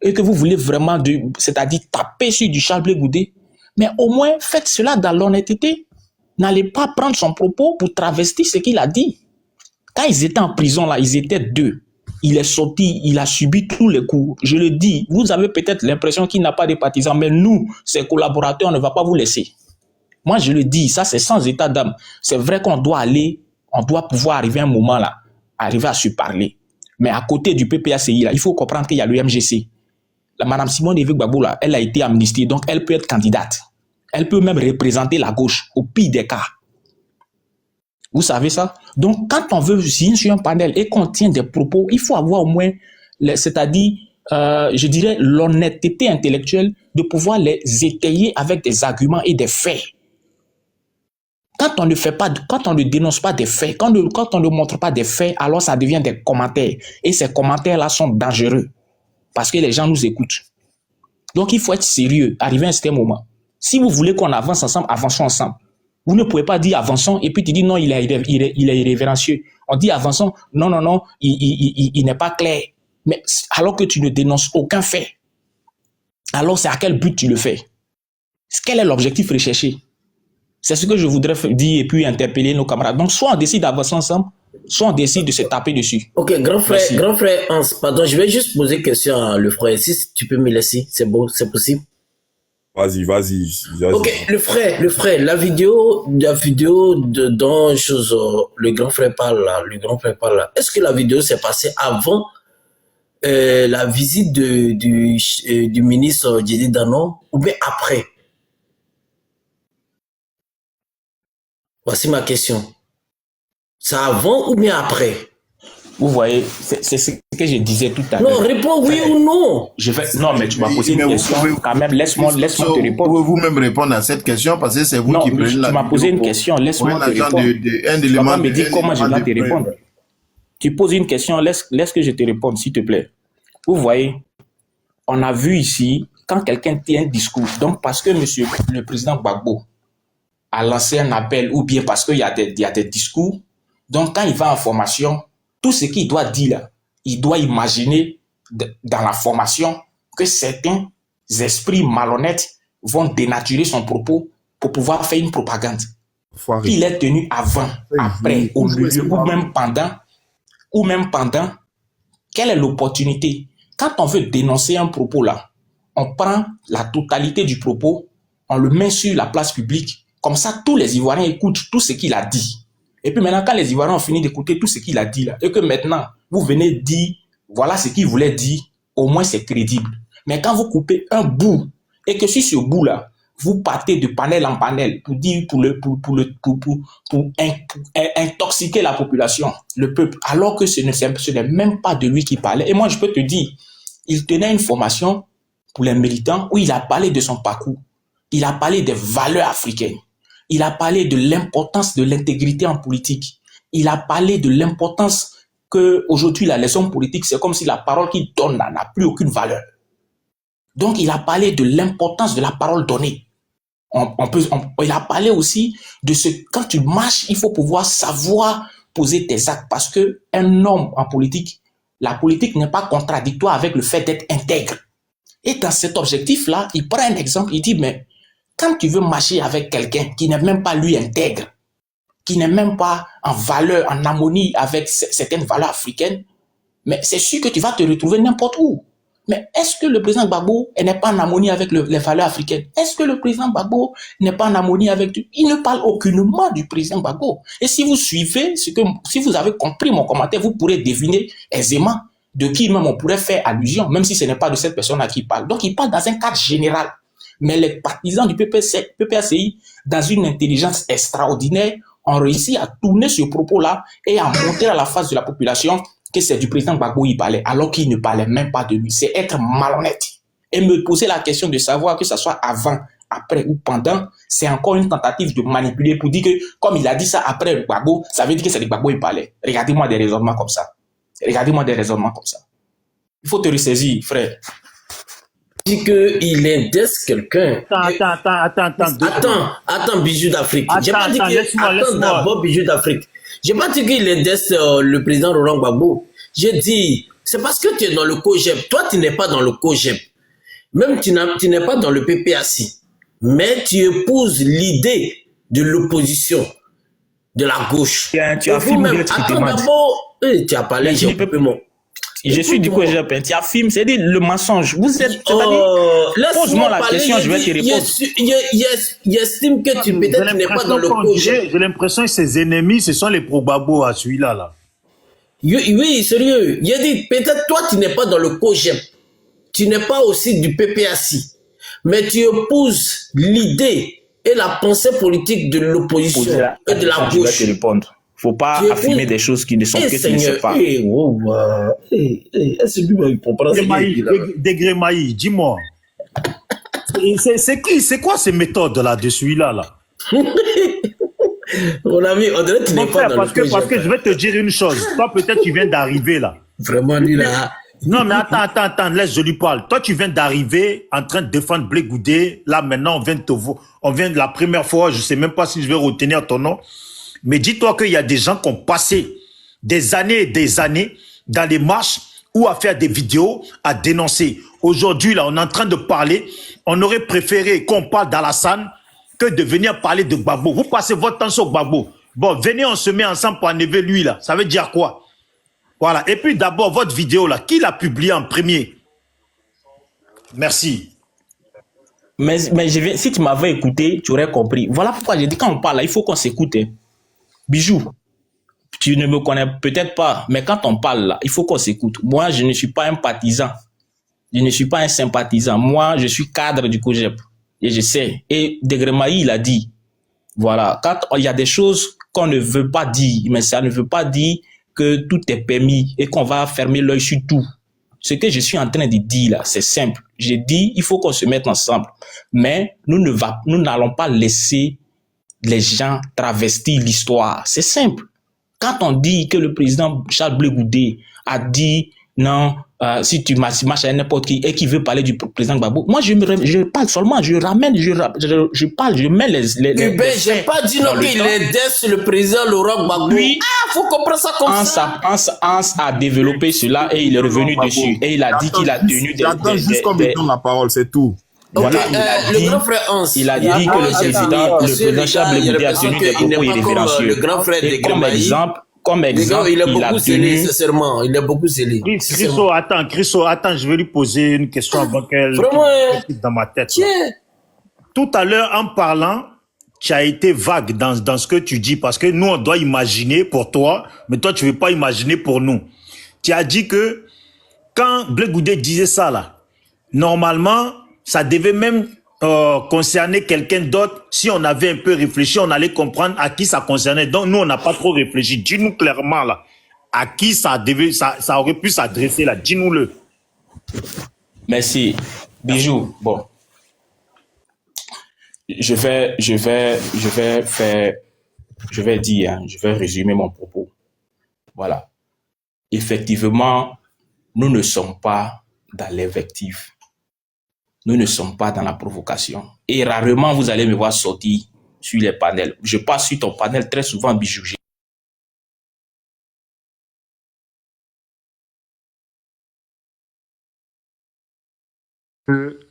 et que vous voulez vraiment, c'est-à-dire taper sur du Charles Blé Goudé, mais au moins faites cela dans l'honnêteté. N'allez pas prendre son propos pour travestir ce qu'il a dit. Quand ils étaient en prison, là, ils étaient 2. Il est sorti, il a subi tous les coups. Je le dis, vous avez peut-être l'impression qu'il n'a pas de partisans, mais nous, ses collaborateurs, on ne va pas vous laisser. Moi, je le dis, ça c'est sans état d'âme. C'est vrai qu'on doit aller, on doit pouvoir arriver à un moment là, arriver à se parler. Mais à côté du PPACI, là, il faut comprendre qu'il y a le MGC. La Madame Simone Veil Gbagbo, là, elle a été amnistiée, donc elle peut être candidate. Elle peut même représenter la gauche, au pire des cas. Vous savez ça? Donc, quand on veut signer sur un panel et qu'on tient des propos, il faut avoir au moins, c'est-à-dire, je dirais, l'honnêteté intellectuelle de pouvoir les étayer avec des arguments et des faits. Quand on ne fait pas, quand on ne dénonce pas des faits, quand on ne montre pas des faits, alors ça devient des commentaires. Et ces commentaires-là sont dangereux parce que les gens nous écoutent. Donc, il faut être sérieux, arriver à un certain moment. Si vous voulez qu'on avance ensemble, avançons ensemble. Vous ne pouvez pas dire avançons et puis tu dis non, il est irrévérencieux. On dit avançons, non, il n'est pas clair. Mais alors que tu ne dénonces aucun fait, alors c'est à quel but tu le fais? Quel est l'objectif recherché? C'est ce que je voudrais dire et puis interpeller nos camarades. Donc soit on décide d'avancer ensemble, soit on décide de se taper dessus. Ok, grand frère Hans, pardon, je vais juste poser une question à le frère. Si tu peux me laisser, c'est bon, c'est possible? Vas-y. Ok, le frère, la vidéo dont le grand frère parle là, est-ce que la vidéo s'est passée avant la visite du ministre Djedi Dano ou bien après? Voici ma question. C'est avant ou bien après? Vous voyez, c'est ce que je disais tout à l'heure. Non, réponds oui ou non. Non, mais tu m'as posé une question. Quand même, laisse-moi te répondre. Pouvez-vous même répondre à cette question parce que c'est vous qui prenez la. Tu m'as posé une question, laisse-moi te répondre. Tu vas pas me dire comment je dois te répondre. Tu poses une question, laisse que je te réponde, s'il te plaît. Vous voyez, on a vu ici, quand quelqu'un tient un discours, donc parce que monsieur le président Gbagbo a lancé un appel, ou bien parce qu'il y a des discours, donc quand il va en formation, tout ce qu'il doit dire là, il doit imaginer dans la formation que certains esprits malhonnêtes vont dénaturer son propos pour pouvoir faire une propagande. Il est tenu avant, après, au milieu, ou même pendant. Quelle est l'opportunité? Quand on veut dénoncer un propos là, on prend la totalité du propos, on le met sur la place publique, comme ça tous les Ivoiriens écoutent tout ce qu'il a dit. Et puis maintenant, quand les Ivoiriens ont fini d'écouter tout ce qu'il a dit là, et que maintenant, vous venez dire, voilà ce qu'il voulait dire, au moins c'est crédible. Mais quand vous coupez un bout, et que sur ce bout-là, vous partez de panel en panel pour dire, pour intoxiquer la population, le peuple, alors que ce n'est même pas de lui qui parlait. Et moi, je peux te dire, il tenait une formation pour les militants où il a parlé de son parcours. Il a parlé des valeurs africaines. Il a parlé de l'importance de l'intégrité en politique. Il a parlé de l'importance que aujourd'hui les hommes politiques, c'est comme si la parole qu'il donne n'a plus aucune valeur. Donc, il a parlé de l'importance de la parole donnée. Il a parlé aussi de ce quand tu marches, il faut pouvoir savoir poser tes actes parce que un homme en politique, la politique n'est pas contradictoire avec le fait d'être intègre. Et dans cet objectif-là, il prend un exemple, il dit, mais quand tu veux marcher avec quelqu'un qui n'est même pas lui intègre, qui n'est même pas en valeur, en harmonie avec certaines valeurs africaines, mais c'est sûr que tu vas te retrouver n'importe où. Mais est-ce que le président Gbagbo n'est pas en harmonie avec les valeurs africaines? Est-ce que le président Gbagbo n'est pas en harmonie avec... Il ne parle aucunement du président Gbagbo. Et si vous suivez, si vous avez compris mon commentaire, vous pourrez deviner aisément de qui même on pourrait faire allusion, même si ce n'est pas de cette personne à qui il parle. Donc il parle dans un cadre général. Mais les partisans du PPACI, dans une intelligence extraordinaire, ont réussi à tourner ce propos-là et à montrer à la face de la population que c'est du président Gbagbo il parlait, alors qu'il ne parlait même pas de lui. C'est être malhonnête. Et me poser la question de savoir que ça soit avant, après ou pendant, c'est encore une tentative de manipuler pour dire que, comme il a dit ça après Gbagbo, ça veut dire que c'est le Gbagbo il parlait. Regardez-moi des raisonnements comme ça. Regardez-moi des raisonnements comme ça. Il faut te ressaisir, frère. Dit qu'il indesse quelqu'un. Attends, Bijou d'Afrique. J'ai pas dit attends d'abord, Bijou d'Afrique. J'ai pas dit qu'il indesse le président Laurent Gbagbo. J'ai dit, c'est parce que tu es dans le COGEP. Toi, tu n'es pas dans le COGEP. Même tu n'es pas dans le PPAC. Mais tu épouses l'idée de l'opposition, de la gauche. Tu affirmes bien ce qu'il attends demande. d'abord, tu as parlé, j'ai coupé mon... Je suis du COGEP, tu affirmes, c'est dire le mensonge. Vous êtes, pose-moi la question, je vais te répondre. J'estime que tu peut-être n'es pas dans le COGEP. J'ai l'impression que ses ennemis, ce sont les pro-Gbagbo à celui-là. Là. Oui, sérieux. Il a dit, peut-être toi, tu n'es pas dans le COGEP. Tu n'es pas aussi du PPAC. Mais tu épouses l'idée et la pensée politique de l'opposition et de la Je vais gauche. te répondre. Faut pas affirmer des choses qui ne sont que tu ne sais pas. Est-ce que lui il comprend ça? Degré Maï, dis-moi. C'est quoi ces méthodes là de celui-là là? Mon ami, on dirait que tu n'es pas dans le COGEP. Parce que je vais te dire une chose. Toi, peut-être, tu viens d'arriver là. Vraiment, lui là. Non, mais attends, laisse, je lui parle. Toi, tu viens d'arriver en train de défendre Blé Goudé. Là, maintenant, on vient de la première fois, je sais même pas si je vais retenir ton nom. Mais dis-toi qu'il y a des gens qui ont passé des années et des années dans les marches ou à faire des vidéos, à dénoncer. Aujourd'hui, là, on est en train de parler. On aurait préféré qu'on parle d'Alassane que de venir parler de Gbagbo. Vous passez votre temps sur Gbagbo. Bon, venez, on se met ensemble pour enlever lui, là. Ça veut dire quoi? Voilà. Et puis d'abord, votre vidéo là, qui l'a publiée en premier? Merci. Mais si tu m'avais écouté, tu aurais compris. Voilà pourquoi j'ai dit quand on parle là, il faut qu'on s'écoute. Hein. Bijou, tu ne me connais peut-être pas, mais quand on parle là, il faut qu'on s'écoute. Moi, je ne suis pas un partisan. Je ne suis pas un sympathisant. Moi, je suis cadre du COGEP. Et je sais. Et Degré Maï, il a dit, voilà, quand il y a des choses qu'on ne veut pas dire, mais ça ne veut pas dire que tout est permis et qu'on va fermer l'œil sur tout. Ce que je suis en train de dire là, c'est simple. J'ai dit, il faut qu'on se mette ensemble. Mais nous n'allons pas laisser les gens travestir l'histoire. C'est simple. Quand on dit que le président Charles Blé Goudé a dit non, si tu marches à n'importe qui et qui veut parler du président Gbagbo, moi je parle seulement, je parle, je mets les j'ai pas dit non qu'il indesse le président Laurent Gbagbo. Puis, faut comprendre ça comme ça. Hans a développé cela et il est revenu dessus. Et il a dit qu'il a tenu des... J'attends juste qu'on me donne la parole, c'est tout. Voilà, le grand frère Hans. Il a dit que le président Charles Blé Goudé a tenu des propos irrévérencieux. Le grand frère de Comme exemple, il est beaucoup scellé, sincèrement. Il est beaucoup scellé. Christo, attends, je vais lui poser une question avant qu'elle dans ma tête. Tout à l'heure, en parlant, tu as été vague dans ce que tu dis parce que nous, on doit imaginer pour toi, mais toi, tu ne veux pas imaginer pour nous. Tu as dit que quand Blé Goudé disait ça, là, normalement, ça devait même concerner quelqu'un d'autre. Si on avait un peu réfléchi, on allait comprendre à qui ça concernait. Donc, nous, on n'a pas trop réfléchi. Dis-nous clairement, là, à qui ça aurait pu s'adresser, là. Dis-nous-le. Merci. Bijou, bon. Je vais résumer mon propos. Voilà. Effectivement, nous ne sommes pas dans l'invective. Nous ne sommes pas dans la provocation. Et rarement, vous allez me voir sortir sur les panels. Je passe sur ton panel très souvent, Bijou.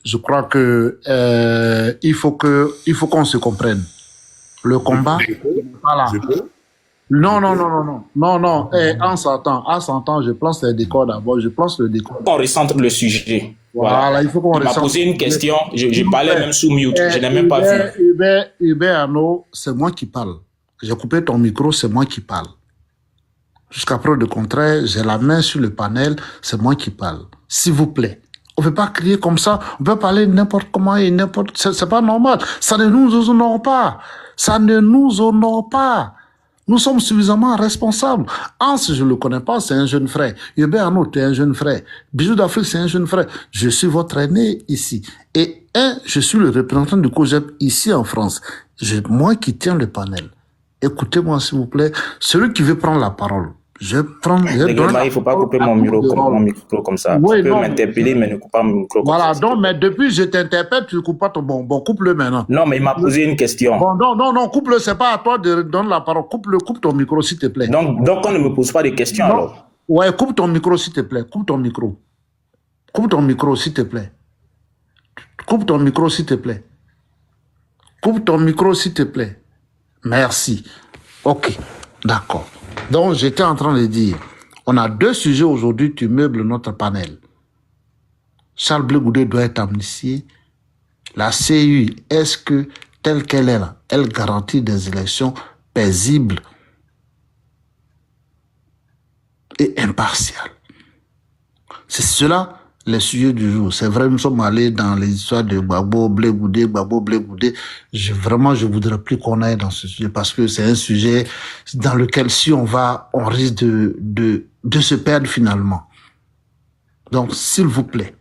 Je crois que il faut qu'on se comprenne. Le combat, voilà. Non. En s'entend, je pense le décor d'abord. Je pense le décor. On recentre le sujet. Voilà, il faut qu'on recentre. Il m'a posé une question. Je parlais même sous mute. Je n'ai même pas vu. Hubert Arnaud, c'est moi qui parle. J'ai coupé ton micro, c'est moi qui parle. Jusqu'à preuve de contraire, j'ai la main sur le panel, c'est moi qui parle. S'il vous plaît. On ne peut pas crier comme ça. On peut parler n'importe comment et n'importe... C'est pas normal. Ça ne nous honore pas. Ça ne nous honore pas. Nous sommes suffisamment responsables. Hans, je ne le connais pas, c'est un jeune frère. Yobé Arnaud, tu es un jeune frère. Bijou d'Afrique, c'est un jeune frère. Je suis votre aîné ici. Et je suis le représentant du COGEP ici en France. Moi qui tiens le panel. Écoutez-moi, s'il vous plaît. Celui qui veut prendre la parole, il ne faut pas couper mon micro comme ça. Oui, tu peux m'interpeller, mais ne coupe pas mon micro comme voilà, ça. donc, mais depuis je t'interpelle, tu ne coupes pas ton bon. Bon, coupe-le maintenant. Non, mais il m'a posé une question. Bon, non, coupe-le, c'est pas à toi de donner la parole. Coupe ton micro, s'il te plaît. Donc on ne me pose pas de questions, non. alors. Ouais, coupe ton micro, s'il te plaît. Coupe ton micro. Coupe ton micro, s'il te plaît. Coupe ton micro, s'il te plaît. Coupe ton micro, s'il te plaît. Merci. Ok, d'accord. Donc, j'étais en train de dire, on a 2 sujets aujourd'hui, tu meubles notre panel. Charles Blé Goudé doit être amnistié. La CEI, est-ce que, telle qu'elle est là, elle garantit des élections paisibles et impartiales? C'est cela les sujets du jour. C'est vrai, nous sommes allés dans les histoires de Gbagbo, Blé Goudé. Vraiment, je voudrais plus qu'on aille dans ce sujet parce que c'est un sujet dans lequel si on va, on risque de se perdre finalement. Donc, s'il vous plaît,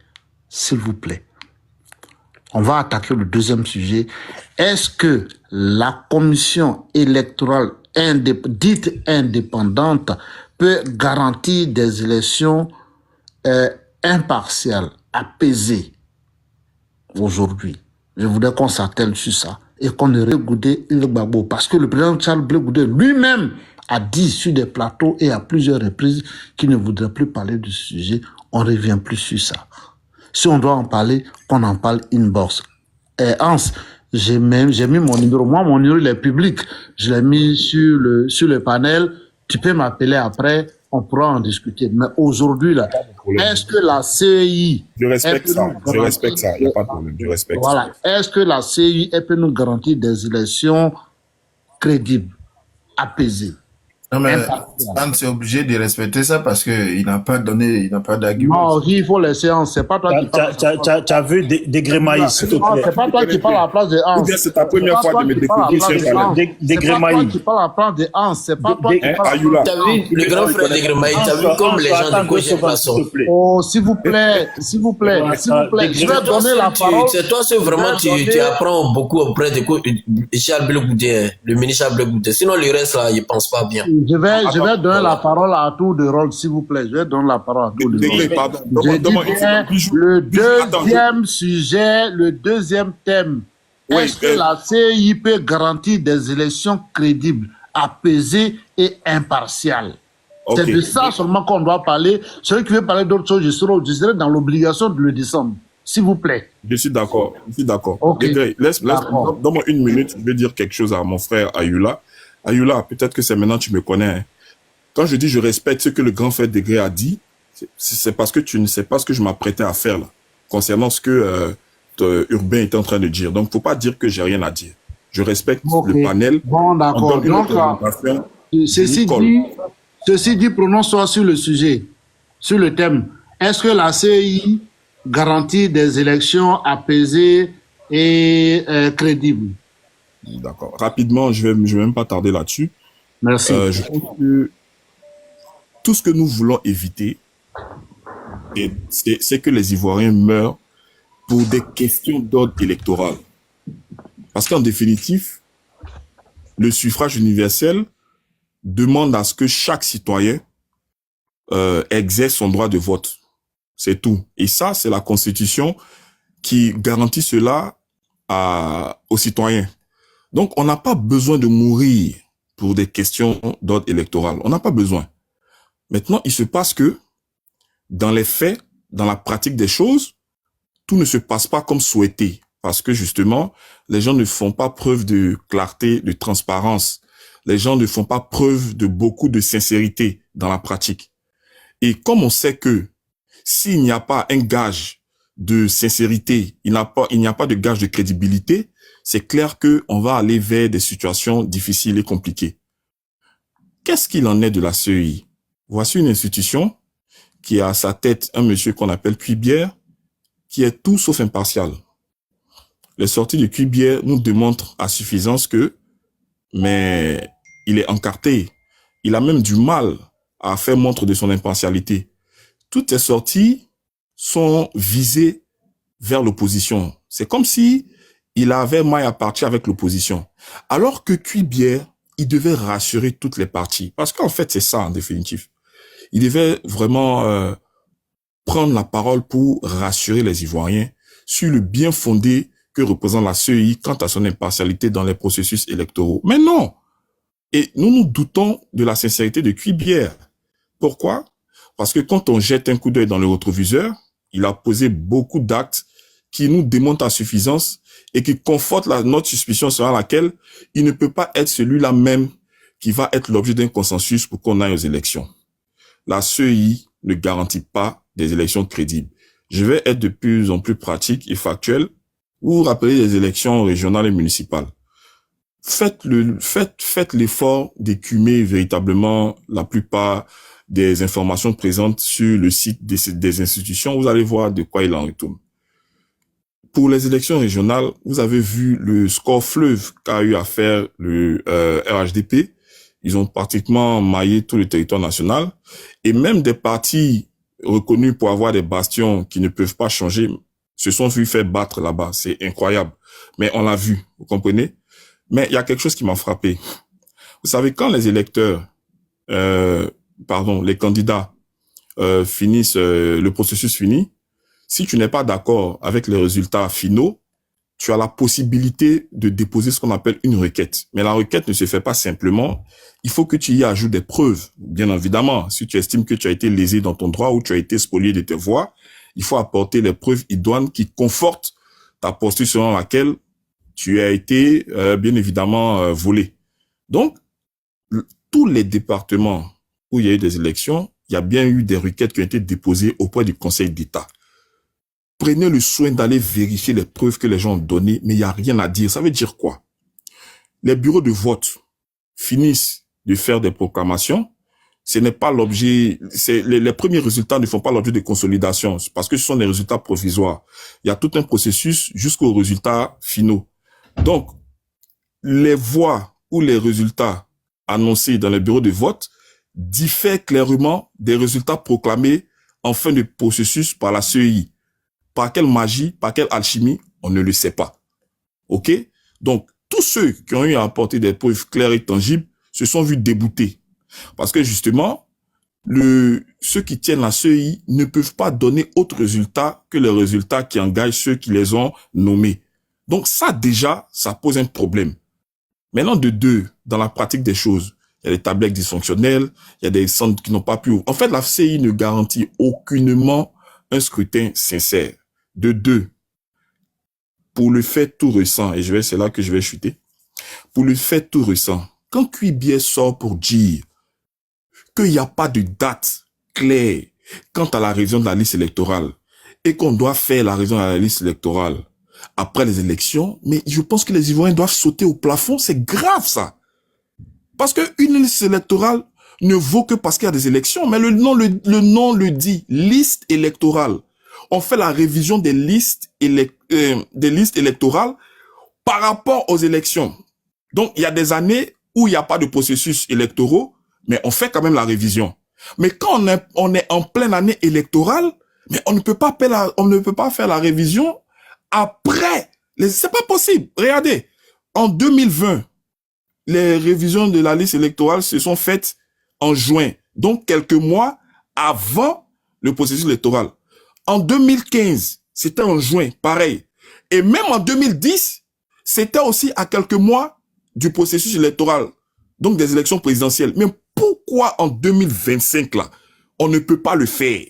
on va attaquer le deuxième sujet. Est-ce que la commission électorale dite indépendante peut garantir des élections impartiales, apaisées aujourd'hui? Je voudrais qu'on s'attelle sur ça et qu'on ne Goudé le Gbagbo. Parce que le président Charles Blé Goudé lui-même a dit sur des plateaux et à plusieurs reprises qu'il ne voudrait plus parler de ce sujet. On ne revient plus sur ça. Si on doit en parler, qu'on en parle inbox. Hans, j'ai mis mon numéro. Moi, mon numéro, il est public. Je l'ai mis sur le panel. Tu peux m'appeler après. On pourra en discuter. Mais aujourd'hui, là, est-ce que la CEI... Je respecte ça. Il n'y a pas de problème. Je respecte voilà. ça. Est-ce que la CEI peut nous garantir des élections crédibles, apaisées? Non, mais Hans est obligé de respecter ça parce qu'il n'a pas d'argument. Non, il faut laisser Hans. C'est pas toi qui parles. Tu as vu Degré Maïs, s'il te plaît. C'est pas toi qui parles à la place de Hans. Ou bien c'est ta première fois de me découvrir sur le panel. Degré C'est pas toi Maïs. qui parles à la place de Hans. C'est pas toi qui parles à la place de Ayula. T'as vu le grand frère de Gremaï, t'as vu comme les gens du COGEP sont. Oh, s'il vous plaît. Je vais donner la parole. C'est toi, c'est vraiment, tu apprends beaucoup auprès de Charles Blé Goudé, le ministre Charles Blé Goudé. Sinon, le reste, là, il pense pas bien. Je vais donner la parole à tour de rôle, s'il vous plaît. Je vais donner la parole à tour de rôle. Pardon. Le deuxième sujet, le deuxième thème. Est-ce que la CEI peut garantir des élections crédibles, apaisées et impartiales? C'est de ça seulement qu'on doit parler. Celui qui veut parler d'autre chose, je serai dans l'obligation de le descendre. S'il vous plaît. Je suis d'accord. Okay. Donne-moi 1 minute, je vais dire quelque chose à mon frère Ayula. Ayula, peut-être que c'est maintenant que tu me connais. Hein. Quand je dis je respecte ce que le grand frère Degré a dit, c'est parce que tu ne sais pas ce que je m'apprêtais à faire là, concernant ce que Urbain était en train de dire. Donc, faut pas dire que j'ai rien à dire. Je respecte le panel. Bon, d'accord. Donc, ceci dit, prononce-toi sur le sujet, sur le thème. Est-ce que la CEI garantit des élections apaisées et crédibles? D'accord. Rapidement, je vais même pas tarder là-dessus. Merci. Je pense que tout ce que nous voulons éviter, c'est que les Ivoiriens meurent pour des questions d'ordre électoral. Parce qu'en définitive, le suffrage universel demande à ce que chaque citoyen exerce son droit de vote. C'est tout. Et ça, c'est la Constitution qui garantit cela aux citoyens. Donc, on n'a pas besoin de mourir pour des questions d'ordre électoral. On n'a pas besoin. Maintenant, il se passe que, dans les faits, dans la pratique des choses, tout ne se passe pas comme souhaité. Parce que, justement, les gens ne font pas preuve de clarté, de transparence. Les gens ne font pas preuve de beaucoup de sincérité dans la pratique. Et comme on sait que, s'il n'y a pas un gage de sincérité, il n'y a pas de gage de crédibilité, c'est clair que on va aller vers des situations difficiles et compliquées. Qu'est-ce qu'il en est de la CEI? Voici une institution qui a à sa tête un monsieur qu'on appelle Cuibière, qui est tout sauf impartial. Les sorties de Cuibière nous démontrent à suffisance que, mais il est encarté. Il a même du mal à faire montre de son impartialité. Toutes ces sorties sont visées vers l'opposition. C'est comme si il avait maille à partir avec l'opposition. Alors que Cuibière, il devait rassurer toutes les parties. Parce qu'en fait, c'est ça, en définitive. Il devait vraiment prendre la parole pour rassurer les Ivoiriens sur le bien fondé que représente la CEI quant à son impartialité dans les processus électoraux. Mais non! Et nous nous doutons de la sincérité de Cuibière. Pourquoi? Parce que quand on jette un coup d'œil dans le rétroviseur, il a posé beaucoup d'actes qui nous démontrent à suffisance et qui confortent notre suspicion selon laquelle il ne peut pas être celui-là même qui va être l'objet d'un consensus pour qu'on aille aux élections. La CEI ne garantit pas des élections crédibles. Je vais être de plus en plus pratique et factuel. Vous vous rappelez les élections régionales et municipales. Faites l'effort d'écumer véritablement la plupart des informations présentes sur le site des institutions. Vous allez voir de quoi il en retourne. Pour les élections régionales, vous avez vu le score fleuve qu'a eu à faire le RHDP. Ils ont pratiquement maillé tout le territoire national. Et même des partis reconnus pour avoir des bastions qui ne peuvent pas changer se sont vus faire battre là-bas. C'est incroyable. Mais on l'a vu, vous comprenez? Mais il y a quelque chose qui m'a frappé. Vous savez, quand les électeurs, les candidats finissent, le processus finit, si tu n'es pas d'accord avec les résultats finaux, tu as la possibilité de déposer ce qu'on appelle une requête. Mais la requête ne se fait pas simplement. Il faut que tu y ajoutes des preuves. Bien évidemment, si tu estimes que tu as été lésé dans ton droit ou tu as été spolié de tes voix, il faut apporter les preuves idoines qui confortent ta posture selon laquelle tu as été, bien évidemment, volé. Donc, tous les départements où il y a eu des élections, il y a bien eu des requêtes qui ont été déposées auprès du Conseil d'État. Prenez le soin d'aller vérifier les preuves que les gens ont données, mais il n'y a rien à dire. Ça veut dire quoi? Les bureaux de vote finissent de faire des proclamations. Ce n'est pas l'objet, les premiers résultats ne font pas l'objet de consolidation parce que ce sont des résultats provisoires. Il y a tout un processus jusqu'aux résultats finaux. Donc, les voix ou les résultats annoncés dans les bureaux de vote diffèrent clairement des résultats proclamés en fin de processus par la CEI. Par quelle magie, par quelle alchimie, on ne le sait pas. OK? Donc, tous ceux qui ont eu à apporter des preuves claires et tangibles se sont vus déboutés. Parce que justement, ceux qui tiennent la CEI ne peuvent pas donner autre résultat que les résultats qui engagent ceux qui les ont nommés. Donc ça, déjà, ça pose un problème. Maintenant, de deux, dans la pratique des choses, il y a des tablettes dysfonctionnelles, il y a des centres qui n'ont pas pu... En fait, la CEI ne garantit aucunement un scrutin sincère. De deux, pour le fait tout récent, et c'est là que je vais chuter, pour le fait tout récent, quand Cuibière sort pour dire qu'il n'y a pas de date claire quant à la révision de la liste électorale et qu'on doit faire la révision de la liste électorale après les élections, mais je pense que les Ivoiriens doivent sauter au plafond, c'est grave ça. Parce qu'une liste électorale ne vaut que parce qu'il y a des élections, mais le nom le dit, liste électorale. On fait la révision des listes électorales par rapport aux élections. Donc, il y a des années où il n'y a pas de processus électoraux, mais on fait quand même la révision. Mais quand on est en pleine année électorale, mais on ne peut pas faire la révision après. C'est pas possible. Regardez, en 2020, les révisions de la liste électorale se sont faites en juin, donc quelques mois avant le processus électoral. En 2015, c'était en juin, pareil. Et même en 2010, c'était aussi à quelques mois du processus électoral, donc des élections présidentielles. Mais pourquoi en 2025, là, on ne peut pas le faire?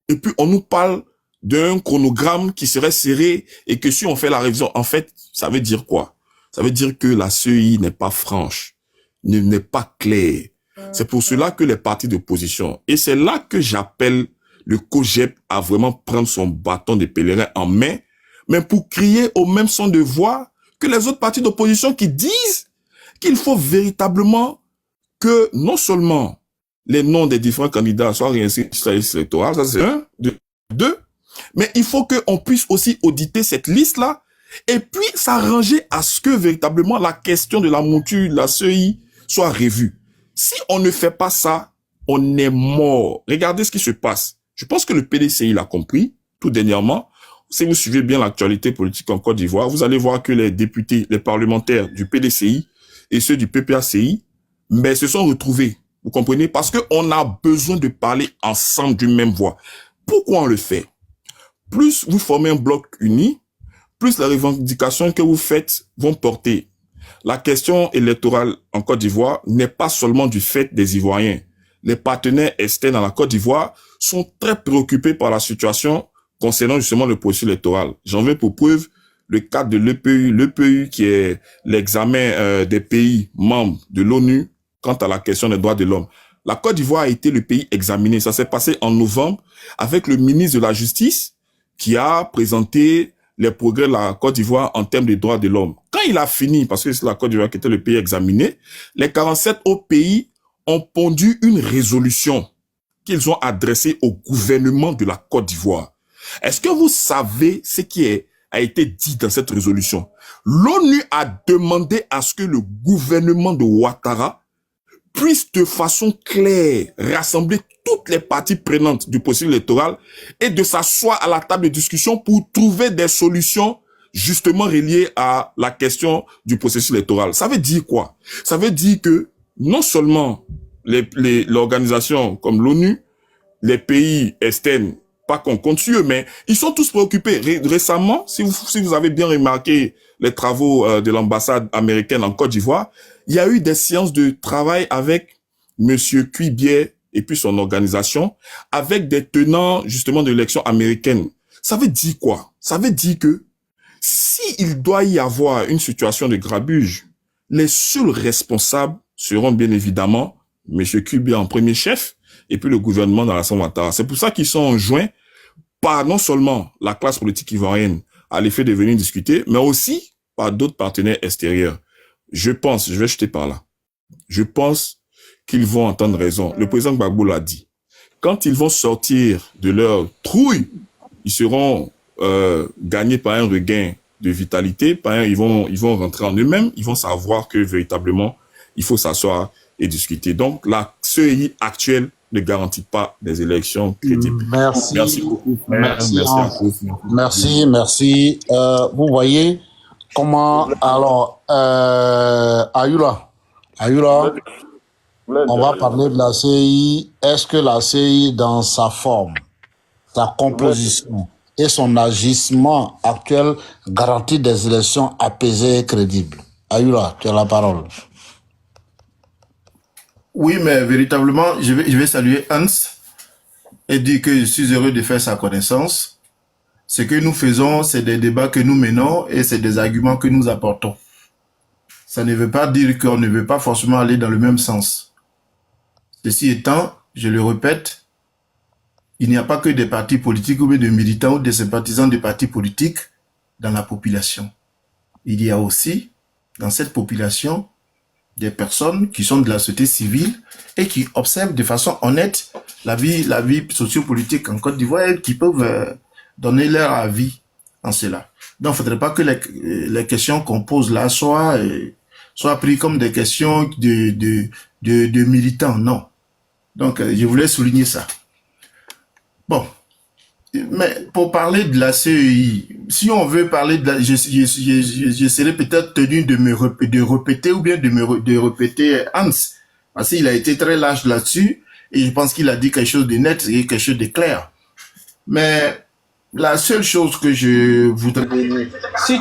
Et puis, on nous parle d'un chronogramme qui serait serré et que si on fait la révision, en fait, ça veut dire quoi? Ça veut dire que la CEI n'est pas franche, n'est pas claire. C'est pour cela que les partis d'opposition, et c'est là que j'appelle le COJEP à vraiment prendre son bâton de pèlerin en main, mais pour crier au même son de voix que les autres partis d'opposition qui disent qu'il faut véritablement que non seulement les noms des différents candidats soient réinscrits sur la liste électorale, ça c'est un, deux, mais il faut qu'on puisse aussi auditer cette liste-là et puis s'arranger à ce que véritablement la question de la mouture de la CEI soit revu. Si on ne fait pas ça, on est mort. Regardez ce qui se passe. Je pense que le PDCI l'a compris, tout dernièrement. Si vous suivez bien l'actualité politique en Côte d'Ivoire, vous allez voir que les députés, les parlementaires du PDCI et ceux du PPACI, mais se sont retrouvés. Vous comprenez? Parce qu'on a besoin de parler ensemble d'une même voix. Pourquoi on le fait? Plus vous formez un bloc uni, plus les revendications que vous faites vont porter. La question électorale en Côte d'Ivoire n'est pas seulement du fait des Ivoiriens. Les partenaires externes à la Côte d'Ivoire sont très préoccupés par la situation concernant justement le processus électoral. J'en veux pour preuve le cadre de l'EPU qui est l'examen des pays membres de l'ONU quant à la question des droits de l'homme. La Côte d'Ivoire a été le pays examiné. Ça s'est passé en novembre avec le ministre de la Justice qui a présenté les progrès de la Côte d'Ivoire en termes de droits de l'homme. Quand il a fini, parce que c'est la Côte d'Ivoire qui était le pays examiné, les 47 autres pays ont pondu une résolution qu'ils ont adressée au gouvernement de la Côte d'Ivoire. Est-ce que vous savez ce qui a été dit dans cette résolution? L'ONU a demandé à ce que le gouvernement de Ouattara puisse de façon claire rassembler toutes les parties prenantes du processus électoral et de s'asseoir à la table de discussion pour trouver des solutions justement reliées à la question du processus électoral. Ça veut dire quoi? Ça veut dire que non seulement l'organisation comme l'ONU, les pays externes, pas qu'on compte sur eux, mais ils sont tous préoccupés. Récemment, si vous avez bien remarqué les travaux de l'ambassade américaine en Côte d'Ivoire, il y a eu des séances de travail avec Monsieur Cuibier et puis son organisation, avec des tenants justement de l'élection américaine. Ça veut dire quoi? Ça veut dire que s'il doit y avoir une situation de grabuge, les seuls responsables seront bien évidemment Monsieur Cuibier en premier chef et puis le gouvernement dans la Ouattara. C'est pour ça qu'ils sont enjoints par non seulement la classe politique ivoirienne à l'effet de venir discuter, mais aussi par d'autres partenaires extérieurs. Je vais jeter par là. Je pense qu'ils vont entendre raison. Le président Gbagbo l'a dit. Quand ils vont sortir de leur trouille, ils seront gagnés par un regain de vitalité, ils vont rentrer en eux-mêmes, ils vont savoir que véritablement, il faut s'asseoir et discuter. Donc, la CEI actuelle ne garantit pas des élections crédibles. Merci beaucoup. Merci. Vous voyez comment, alors, Ayula, on va parler de la CEI. Est-ce que la CEI, dans sa forme, sa composition et son agissement actuel, garantit des élections apaisées et crédibles? Ayula, tu as la parole. Oui, mais véritablement, je vais saluer Hans et dire que je suis heureux de faire sa connaissance. Ce que nous faisons, c'est des débats que nous menons et c'est des arguments que nous apportons. Ça ne veut pas dire qu'on ne veut pas forcément aller dans le même sens. Ceci étant, je le répète, il n'y a pas que des partis politiques ou des militants ou des sympathisants des partis politiques dans la population. Il y a aussi, dans cette population, des personnes qui sont de la société civile et qui observent de façon honnête la vie sociopolitique en Côte d'Ivoire et qui peuvent donner leur avis en cela. Donc, il ne faudrait pas que les questions qu'on pose là soient prises comme des questions de militants, non. Donc, je voulais souligner ça. Bon. Mais pour parler de la CEI, si on veut parler de la, je serais peut-être tenu de répéter ou bien de répéter Hans, parce qu'il a été très large là-dessus et je pense qu'il a dit quelque chose de net et quelque chose de clair. Mais la seule chose que je voudrais...